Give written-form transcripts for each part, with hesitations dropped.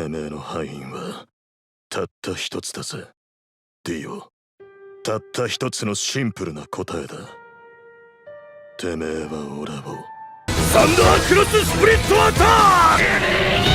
てめえの敗因はたった一つだぜ。ディオ。たった一つのシンプルな答えだ。てめえは俺をサンダークロススプリットアタック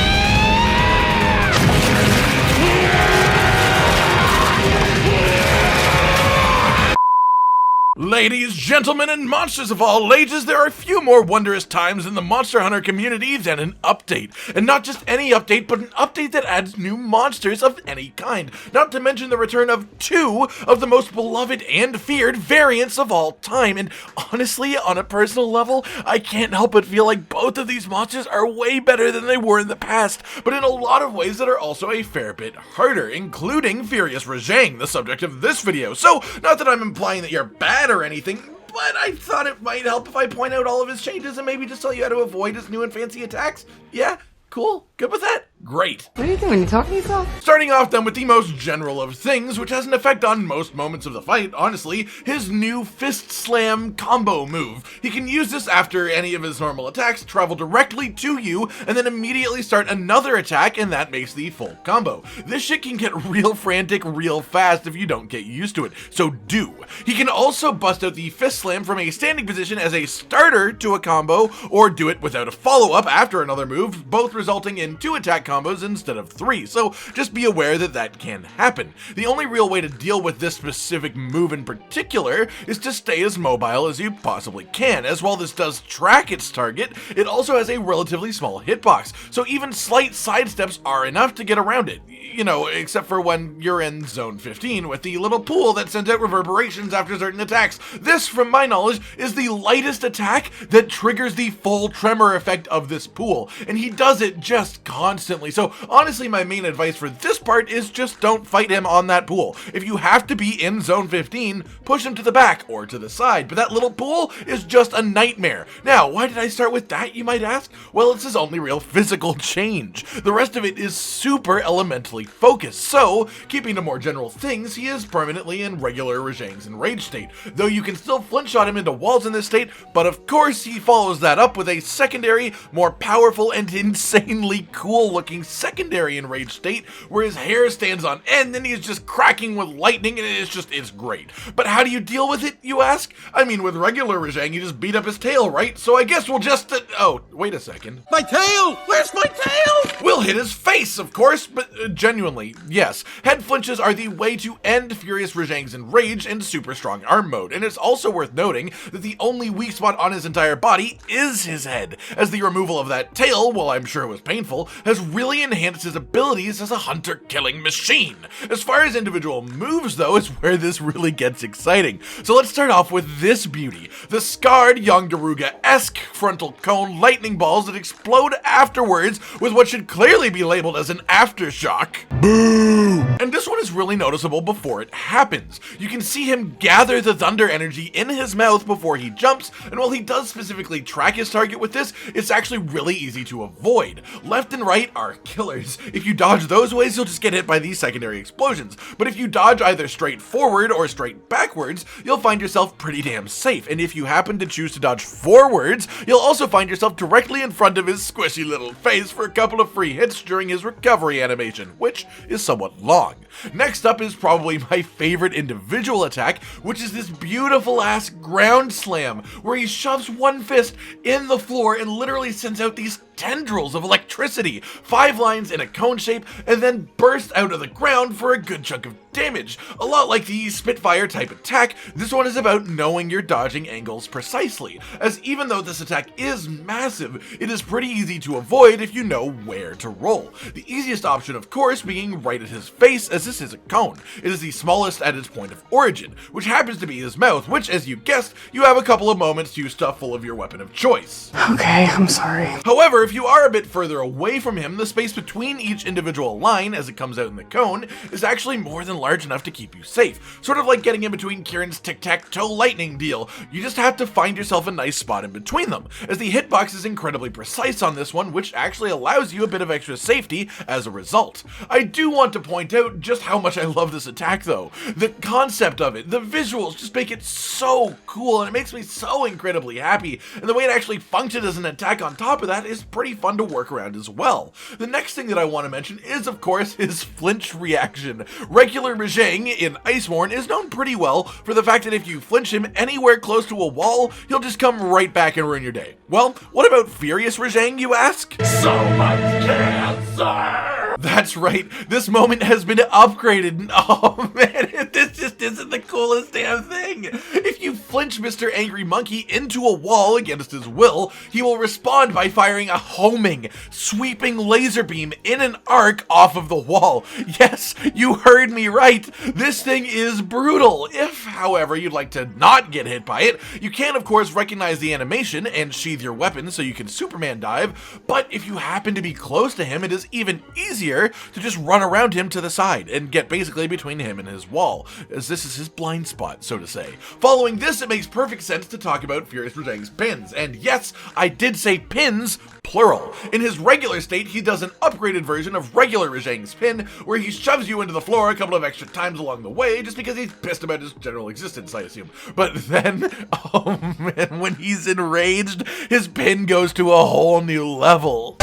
Ladies, gentlemen, and monsters of all ages, there are few more wondrous times in the Monster Hunter community than an update. And not just any update, but an update that adds new monsters of any kind. Not to mention the return of two of the most beloved and feared variants of all time. And honestly, on a personal level, I can't help but feel like both of these monsters are way better than they were in the past, but in a lot of ways that are also a fair bit harder, including Furious Rajang, the subject of this video. So, not that I'm implying that you're bad or anything, but I thought it might help if I point out all of his changes and maybe just tell you how to avoid his new and fancy attacks. Yeah? Cool? Good with that? Great. What are you doing? You talking to yourself? Starting off then with the most general of things, which has an effect on most moments of the fight, honestly, his new Fist Slam combo move. He can use this after any of his normal attacks, travel directly to you, and then immediately start another attack, and that makes the full combo. This shit can get real frantic real fast if you don't get used to it, so do. He can also bust out the Fist Slam from a standing position as a starter to a combo, or do it without a follow-up after another move, both resulting in 2 attack combos instead of 3, so just be aware that that can happen. The only real way to deal with this specific move in particular is to stay as mobile as you possibly can, as while this does track its target, it also has a relatively small hitbox, so even slight sidesteps are enough to get around it. You know, except for when you're in Zone 15 with the little pool that sends out reverberations after certain attacks. This, from my knowledge, is the lightest attack that triggers the full tremor effect of this pool, and he does it just constantly. So honestly, my main advice for this part is just don't fight him on that pool. If you have to be in Zone 15, push him to the back or to the side, but that little pool is just a nightmare. Now, why did I start with that, you might ask? Well, it's his only real physical change. The rest of it is super elementally focused, so keeping to more general things, he is permanently in regular Rajang's enraged state, though you can still flinch shot him into walls in this state, but of course he follows that up with a secondary, more powerful and insanely cool looking secondary enraged state where his hair stands on end and he's just cracking with lightning, and it's great. But how do you deal with it, you ask? I mean, with regular Rajang you just beat up his tail, right? So I guess we'll just oh, wait a second. My tail! Where's my tail? We'll hit his face, of course, but genuinely, yes. Head flinches are the way to end Furious Rajang's enrage in super strong arm mode, and it's also worth noting that the only weak spot on his entire body is his head, as the removal of that tail, while I'm sure it was painful, has really enhanced his abilities as a hunter-killing machine. As far as individual moves, though, is where this really gets exciting. So let's start off with this beauty, the scarred Yongdaruga-esque frontal cone lightning balls that explode afterwards with what should clearly be labeled as an aftershock. Boo! And this one is really noticeable before it happens. You can see him gather the thunder energy in his mouth before he jumps, and while he does specifically track his target with this, it's actually really easy to avoid. Left and right are killers. If you dodge those ways, you'll just get hit by these secondary explosions, but if you dodge either straight forward or straight backwards, you'll find yourself pretty damn safe, and if you happen to choose to dodge forwards, you'll also find yourself directly in front of his squishy little face for a couple of free hits during his recovery animation, which is somewhat long. Next up is probably my favorite individual attack, which is this beautiful ass ground slam, where he shoves one fist in the floor and literally sends out these tendrils of electricity, 5 lines in a cone shape, and then burst out of the ground for a good chunk of damage. A lot like the Spitfire type attack, this one is about knowing your dodging angles precisely, as even though this attack is massive, it is pretty easy to avoid if you know where to roll. The easiest option, of course, being right at his face, as this is a cone. It is the smallest at its point of origin, which happens to be his mouth, which, as you guessed, you have a couple of moments to stuff full of your weapon of choice. Okay, I'm sorry. However, if you are a bit further away from him, the space between each individual line as it comes out in the cone is actually more than large enough to keep you safe. Sort of like getting in between Kieran's tic-tac-toe lightning deal. You just have to find yourself a nice spot in between them, as the hitbox is incredibly precise on this one, which actually allows you a bit of extra safety as a result. I do want to point out just how much I love this attack though. The concept of it, the visuals just make it so cool, and it makes me so incredibly happy, and the way it actually functions as an attack on top of that is pretty fun to work around as well. The next thing that I want to mention is, of course, his flinch reaction. Regular Rajang in Iceborne is known pretty well for the fact that if you flinch him anywhere close to a wall, he'll just come right back and ruin your day. Well, what about Furious Rajang, you ask? So much cancer! That's right, this moment has been upgraded. Oh man, this just isn't the coolest damn thing. If you flinch Mr. Angry Monkey into a wall against his will, he will respond by firing a homing, sweeping laser beam in an arc off of the wall. Yes, you heard me right. This thing is brutal. If, however, you'd like to not get hit by it, you can of course recognize the animation and sheath your weapon so you can Superman dive, but if you happen to be close to him, it is even easier to just run around him to the side and get basically between him and his wall, as this is his blind spot, so to say. Following this, it makes perfect sense to talk about Furious Rajang's pins, and yes, I did say pins, plural. In his regular state, he does an upgraded version of regular Rajang's pin, where he shoves you into the floor a couple of extra times along the way, just because he's pissed about his general existence, I assume. But then, oh man, when he's enraged, his pin goes to a whole new level.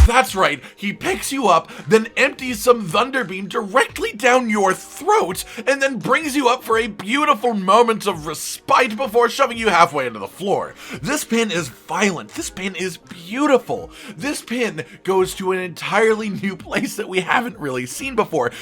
That's right, he picks you up, then empties some thunder beam directly down your throat, and then brings you up for a beautiful moment of respite before shoving you halfway into the floor. This pin is violent, this pin is beautiful. This pin goes to an entirely new place that we haven't really seen before.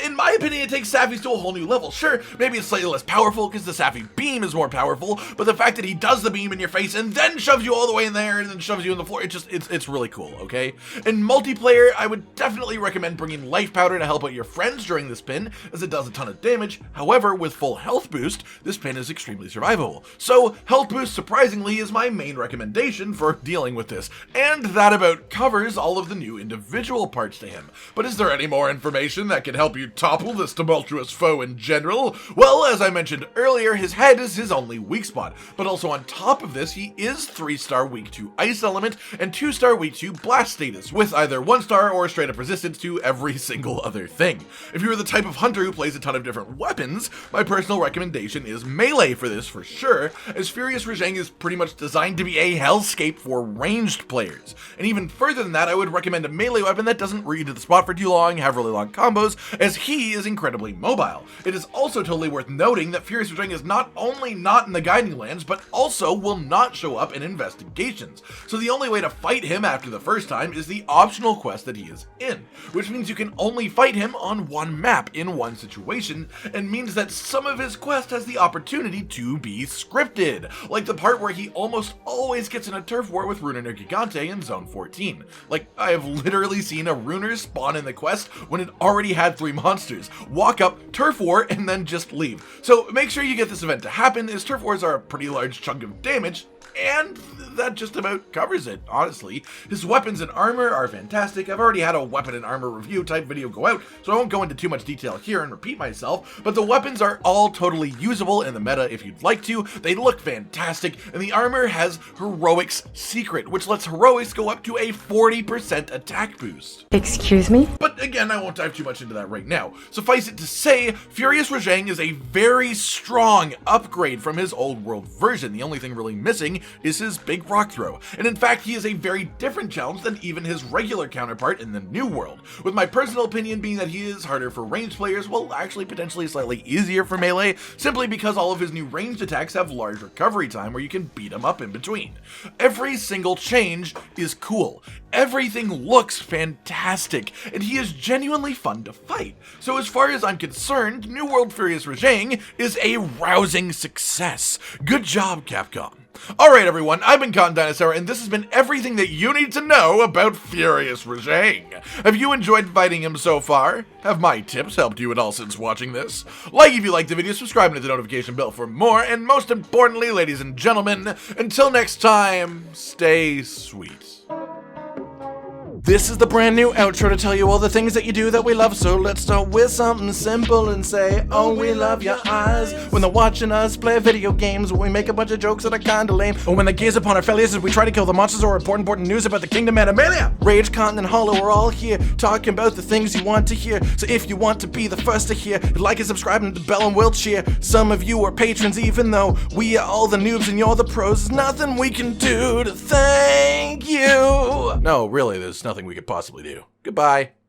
In my opinion, it takes Safi's to a whole new level. Sure, maybe it's slightly less powerful because the Safi beam is more powerful, but the fact that he does the beam in your face and then shoves you all the way in there and then shoves you in the floor, it's really cool, okay? In multiplayer, I would definitely recommend bringing life powder to help out your friends during this pin, as it does a ton of damage. However, with full health boost, this pin is extremely survivable. So, health boost, surprisingly, is my main recommendation for dealing with this, and that about covers all of the new individual parts to him. But is there any more information that can help you topple this tumultuous foe in general? Well, as I mentioned earlier, his head is his only weak spot, but also on top of this, he is 3-star weak to Ice Element and 2-star weak to Blast status, with either 1-star or straight up resistance to every single other thing. If you're the type of hunter who plays a ton of different weapons, my personal recommendation is melee for this for sure, as Furious Rajang is pretty much designed to be a hellscape for ranged players. And even further than that, I would recommend a melee weapon that doesn't read to the spot for too long, have really long combos, as he is incredibly mobile. It is also totally worth noting that Furious Rajang is not only not in the Guiding Lands, but also will not show up in investigations. So the only way to fight him after the first time is the optional quest that he is in, which means you can only fight him on one map in one situation, and means that some of his quest has the opportunity to be scripted, like the part where he almost always gets in a turf war with Ruiner Gigante in Zone 14. Like, I have literally seen a Ruiner spawn in the quest when it already had 3 monsters, walk up, turf war, and then just leave. So make sure you get this event to happen, as turf wars are a pretty large chunk of damage, and that just about covers it, honestly. His weapons and armor are fantastic. I've already had a weapon and armor review type video go out, so I won't go into too much detail here and repeat myself, but the weapons are all totally usable in the meta if you'd like to. They look fantastic, and the armor has Heroic's Secret, which lets Heroics go up to a 40% attack boost. Excuse me? But again, I won't dive too much into that right now. Suffice it to say, Furious Rajang is a very strong upgrade from his old world version. The only thing really missing is his big rock throw, and in fact he is a very different challenge than even his regular counterpart in the new world, with my personal opinion being that he is harder for ranged players, well actually potentially slightly easier for melee, simply because all of his new ranged attacks have large recovery time where you can beat him up in between. Every single change is cool, everything looks fantastic, and he is genuinely fun to fight. So as far as I'm concerned, New World Furious Rajang is a rousing success. Good job, Capcom. Alright everyone, I've been Cotton Dinosaur, and this has been everything that you need to know about Furious Rajang. Have you enjoyed fighting him so far? Have my tips helped you at all since watching this? Like if you liked the video, subscribe and hit the notification bell for more, and most importantly, ladies and gentlemen, until next time, stay sweet. This is the brand new outro to tell you all the things that you do that we love. So let's start with something simple and say, oh, we love your eyes. When they're watching us play video games, when we make a bunch of jokes that are kinda lame, or when they gaze upon our failures as we try to kill the monsters or important news about the kingdom Animalia. Rage, Continent, Hollow, we're all here talking about the things you want to hear. So if you want to be the first to hear, like and subscribe and the bell and we'll cheer. Some of you are patrons, even though we are all the noobs and you're the pros. There's nothing we can do to thank you. No, really, there's nothing we could possibly do. Goodbye.